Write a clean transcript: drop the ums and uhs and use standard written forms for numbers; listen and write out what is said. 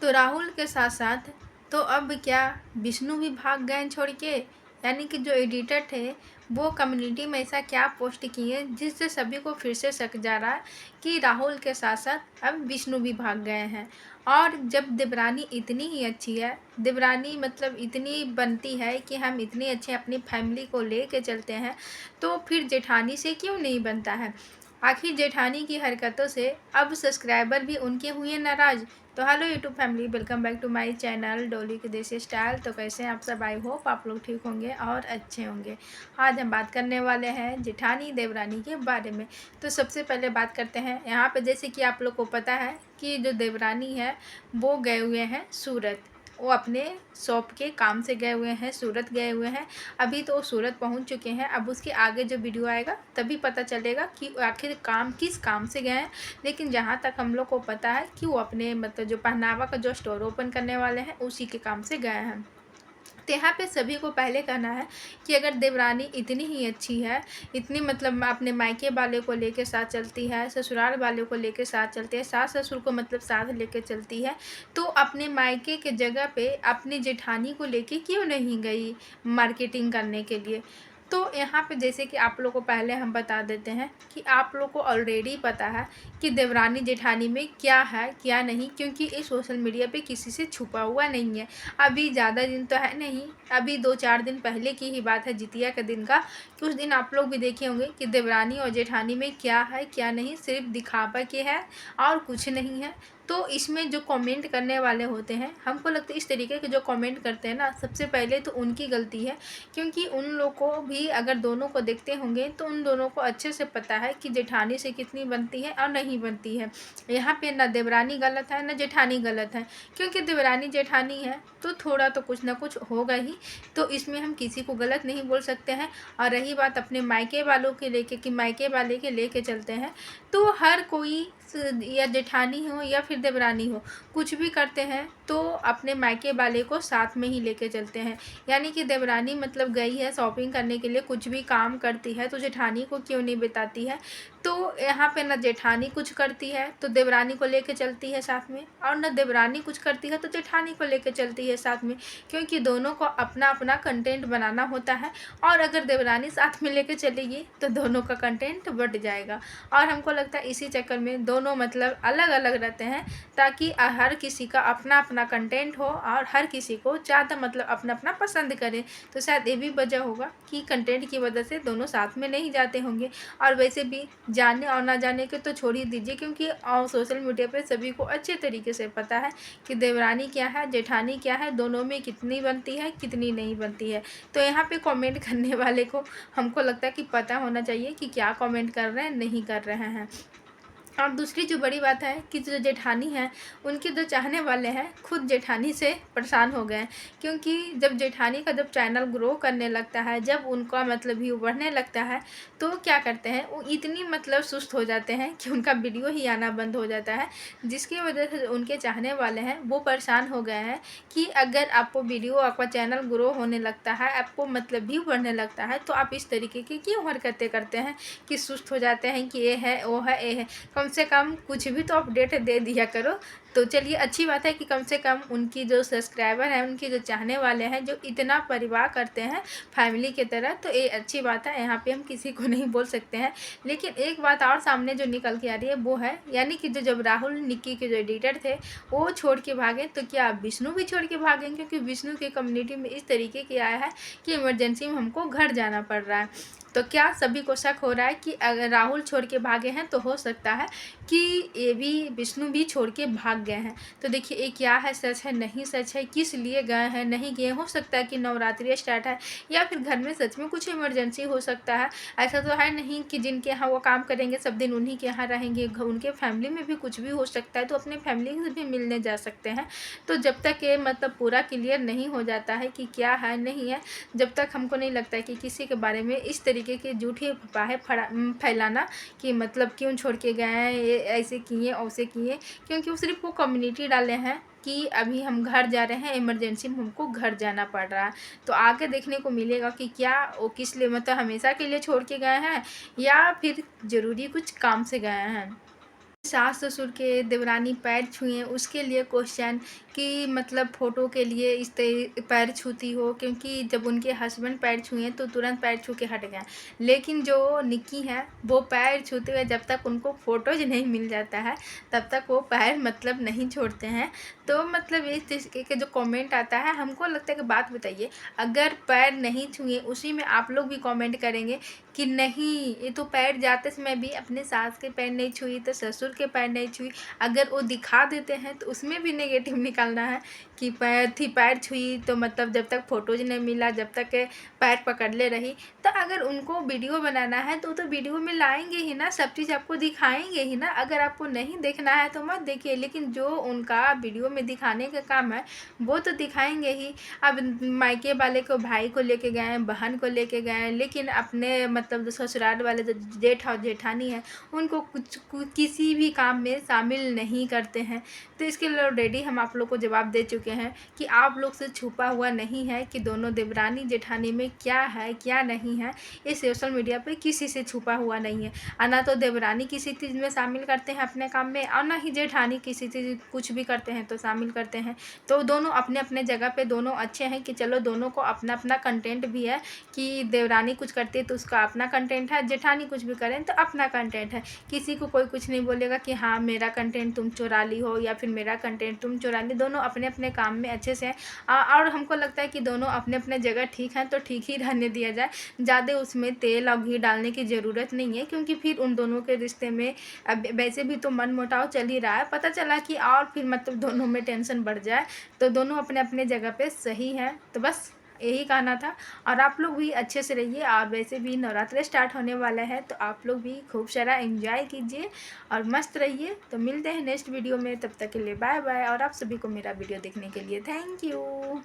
तो राहुल के साथ साथ तो अब क्या विष्णु भी भाग गए छोड़ के। यानी कि जो एडिटर थे वो कम्युनिटी में ऐसा क्या पोस्ट किए जिससे सभी को फिर से शक जा रहा है कि राहुल के साथ साथ अब विष्णु भी भाग गए हैं। और जब देवरानी इतनी ही अच्छी है, देवरानी मतलब इतनी बनती है कि हम इतनी अच्छे अपनी फैमिली को लेके चलते हैं, तो फिर जेठानी से क्यों नहीं बनता है। आखिर जेठानी की हरकतों से अब सब्सक्राइबर भी उनके हुए नाराज़। तो hello YouTube family, welcome back to my channel Dolly के देसी स्टाइल। तो कैसे हैं आप सब? आई होप आप लोग ठीक होंगे और अच्छे होंगे। आज हम बात करने वाले हैं जेठानी देवरानी के बारे में। तो सबसे पहले बात करते हैं यहाँ पे, जैसे कि आप लोग को पता है कि जो देवरानी है वो गए हुए हैं सूरत। वो अपने शॉप के काम से गए हुए हैं, सूरत गए हुए हैं। अभी तो वो सूरत पहुंच चुके हैं। अब उसके आगे जो वीडियो आएगा तभी पता चलेगा कि आखिर काम किस काम से गए हैं। लेकिन जहाँ तक हम लोग को पता है कि वो अपने मतलब जो पहनावा का जो स्टोर ओपन करने वाले हैं उसी के काम से गए हैं। तो यहाँ पे सभी को पहले कहना है कि अगर देवरानी इतनी ही अच्छी है, इतनी मतलब अपने मायके वाले को लेके साथ चलती है, ससुराल वाले को लेके साथ चलती है, सास ससुर को मतलब साथ लेके चलती है, तो अपने मायके के जगह पे अपनी जेठानी को लेके क्यों नहीं गई मार्केटिंग करने के लिए। तो यहाँ पे जैसे कि आप लोग को पहले हम बता देते हैं कि आप लोग को ऑलरेडी पता है कि देवरानी जेठानी में क्या है क्या नहीं, क्योंकि ये सोशल मीडिया पे किसी से छुपा हुआ नहीं है। अभी ज़्यादा दिन तो है नहीं, अभी 2-4 दिन पहले की ही बात है, जितिया के दिन का। कि उस दिन आप लोग भी देखे होंगे कि देवरानी और जेठानी में क्या है क्या नहीं, सिर्फ दिखावा के है और कुछ नहीं है। तो इसमें जो कमेंट करने वाले होते हैं, हमको लगता है इस तरीके के जो कमेंट करते हैं ना, सबसे पहले तो उनकी गलती है। क्योंकि उन लोग को भी अगर दोनों को देखते होंगे तो उन दोनों को अच्छे से पता है कि जेठानी से कितनी बनती है और नहीं बनती है। यहाँ पे ना देवरानी गलत है ना जेठानी गलत है, क्योंकि देवरानी जेठानी है तो थोड़ा तो कुछ ना कुछ होगा ही। तो इसमें हम किसी को गलत नहीं बोल सकते हैं। और रही बात अपने मायके वालों के लेके कि मायके वाले के लेके चलते हैं, तो हर कोई या जेठानी हो या फिर देवरानी हो, कुछ भी करते हैं तो अपने मायके वाले को साथ में ही लेके चलते हैं। यानी कि देवरानी मतलब गई है शॉपिंग करने के लिए, कुछ भी काम करती है तो जेठानी को क्यों नहीं बताती है। तो यहाँ पे ना जेठानी कुछ करती है तो देवरानी को लेके चलती है साथ में, और ना देवरानी कुछ करती है तो जेठानी को लेके चलती है साथ में, क्योंकि दोनों को अपना अपना कंटेंट बनाना होता है। और अगर देवरानी साथ में लेके चलेगी तो दोनों का कंटेंट बढ़ जाएगा। और हमको लगता है इसी चक्कर में दोनों मतलब अलग अलग रहते हैं, ताकि हर किसी का अपना अपना कंटेंट हो और हर किसी को ज़्यादा मतलब अपना अपना पसंद करे। तो शायद ये भी वजह होगा कि कंटेंट की वजह से दोनों साथ में नहीं जाते होंगे। और वैसे भी जाने और ना जाने के तो छोड़ ही दीजिए, क्योंकि सोशल मीडिया पे सभी को अच्छे तरीके से पता है कि देवरानी क्या है जेठानी क्या है, दोनों में कितनी बनती है कितनी नहीं बनती है। तो यहाँ पे कमेंट करने वाले को हमको लगता है कि पता होना चाहिए कि क्या कमेंट कर रहे हैं नहीं कर रहे हैं। और दूसरी जो बड़ी बात है कि जो जेठानी है उनके जो चाहने वाले हैं खुद जेठानी से परेशान हो गए हैं। क्योंकि जब जेठानी का जब चैनल ग्रो करने लगता है, जब उनका मतलब व्यू बढ़ने लगता है, तो क्या करते हैं वो इतनी मतलब सुस्त हो जाते हैं कि उनका वीडियो ही आना बंद हो जाता है। जिसकी वजह से उनके चाहने वाले हैं वो परेशान हो गए हैं कि अगर आपको वीडियो आपका चैनल ग्रो होने लगता है, आपको मतलब व्यू बढ़ने लगता है, तो आप इस तरीके की क्यों हरकतें करते हैं कि सुस्त हो जाते हैं कि ये है वो है ये है। कम से कम कुछ भी तो अपडेट दे दिया करो। तो चलिए अच्छी बात है कि कम से कम उनकी जो सब्सक्राइबर हैं, उनके जो चाहने वाले हैं, जो इतना परिवार करते हैं फैमिली की तरह, तो ये अच्छी बात है। यहाँ पे हम किसी को नहीं बोल सकते हैं। लेकिन एक बात और सामने जो निकल के आ रही है वो है, यानी कि जब राहुल निक्की के जो एडिटर थे वो छोड़ के भागे, तो क्या विष्णु भी छोड़ के भागें? क्योंकि विष्णु की कम्युनिटी में इस तरीके के आया है कि इमरजेंसी में हमको घर जाना पड़ रहा है। तो क्या सभी को शक हो रहा है कि अगर राहुल छोड़ के भागे हैं तो हो सकता है कि ये भी विष्णु भी छोड़ के भाग गए हैं। तो देखिए ये क्या है, सच है नहीं सच है, किस लिए गए हैं नहीं गए। हो सकता है कि नवरात्रि स्टार्ट है या फिर घर में सच में कुछ इमरजेंसी हो सकता है। ऐसा तो है नहीं कि जिनके यहाँ वो काम करेंगे सब दिन उन्हीं के यहाँ रहेंगे, उनके फैमिली में भी कुछ भी हो सकता है, तो अपने फैमिली से भी मिलने जा सकते हैं। तो जब तक ये मतलब पूरा क्लियर नहीं हो जाता है कि क्या है नहीं है, जब तक हमको नहीं लगता है कि किसी के बारे में इस तरीके की झूठी अफवाहें फैलाना कि मतलब क्यों छोड़ के गए हैं, ये ऐसे किए वैसे किए। क्योंकि वो सिर्फ वो कम्युनिटी डाले हैं कि अभी हम घर जा रहे हैं, इमरजेंसी में हमको घर जाना पड़ रहा है। तो आगे देखने को मिलेगा कि क्या वो किस लिए मतलब हमेशा के लिए छोड़ के गए हैं या फिर ज़रूरी कुछ काम से गए हैं। सास ससुर के देवरानी पैर छुएँ उसके लिए क्वेश्चन कि मतलब फ़ोटो के लिए पैर छूती हो, क्योंकि जब उनके हस्बैंड पैर छुए तो तुरंत पैर छू के हट गए। लेकिन जो निक्की हैं वो पैर छूते हुए जब तक उनको फ़ोटोज़ नहीं मिल जाता है तब तक वो पैर मतलब नहीं छोड़ते हैं। तो मतलब इस तरीके के जो कमेंट आता है, हमको लगता है कि बात बताइए, अगर पैर नहीं छुए उसी में आप लोग भी कमेंट करेंगे कि नहीं ये तो पैर जाते समय भी अपने सास के पैर नहीं छुई तो ससुर के पैर नहीं छुई। अगर वो दिखा देते हैं तो उसमें भी नेगेटिव निकालना है कि पैर छुई तो मतलब जब तक फ़ोटोज़ नहीं मिला, जब तक पैर पकड़ ले रही। तो अगर उनको वीडियो बनाना है तो वीडियो में लाएंगे ही ना, सब चीज़ आपको दिखाएंगे ही ना। अगर आपको नहीं देखना है तो मत देखिए, लेकिन जो उनका वीडियो में दिखाने का काम है वो तो दिखाएंगे ही। अब मायके वाले को भाई को लेके गए, बहन को लेके गए, लेकिन अपने मतलब जो ससुराल वाले जो जेठ और जेठानी है उनको किसी भी काम में शामिल नहीं करते हैं। तो इसके लिए ऑलरेडी हम आप लोग को जवाब दे चुके हैं कि आप लोग से छुपा हुआ नहीं है कि दोनों देवरानी जेठानी में क्या है क्या नहीं है। ये सोशल मीडिया पे किसी से छुपा हुआ नहीं है। और ना तो देवरानी किसी चीज़ में शामिल करते हैं अपने काम में, और ना ही जेठानी किसी चीज़ कुछ भी करते हैं तो शामिल करते हैं। तो दोनों अपने अपने जगह पे दोनों अच्छे हैं कि चलो दोनों को अपना अपना कंटेंट भी है कि देवरानी कुछ करती है तो उसका अपना कंटेंट है, जेठानी कुछ भी करें तो अपना कंटेंट है। किसी को कोई कुछ नहीं बोलेगा कि हाँ मेरा कंटेंट तुम चुरा ली हो या फिर मेरा कंटेंट तुम चुरा ली। दोनों अपने अपने काम में अच्छे से हैं। और हमको लगता है कि दोनों अपने अपने जगह ठीक हैं तो ठीक ही रहने दिया जाए। ज़्यादा उसमें तेल और घी डालने की ज़रूरत नहीं है, क्योंकि फिर उन दोनों के रिश्ते में अब वैसे भी तो मनमुटाव चल ही रहा है। पता चला कि और फिर मतलब दोनों में टेंशन बढ़ जाए। तो दोनों अपने अपने जगह पे सही हैं। तो बस यही कहना था। और आप लोग भी अच्छे से रहिए। और वैसे भी नवरात्रि स्टार्ट होने वाला है तो आप लोग भी खूब सारा एंजॉय कीजिए और मस्त रहिए। तो मिलते हैं नेक्स्ट वीडियो में, तब तक के लिए बाय बाय। और आप सभी को मेरा वीडियो देखने के लिए थैंक यू।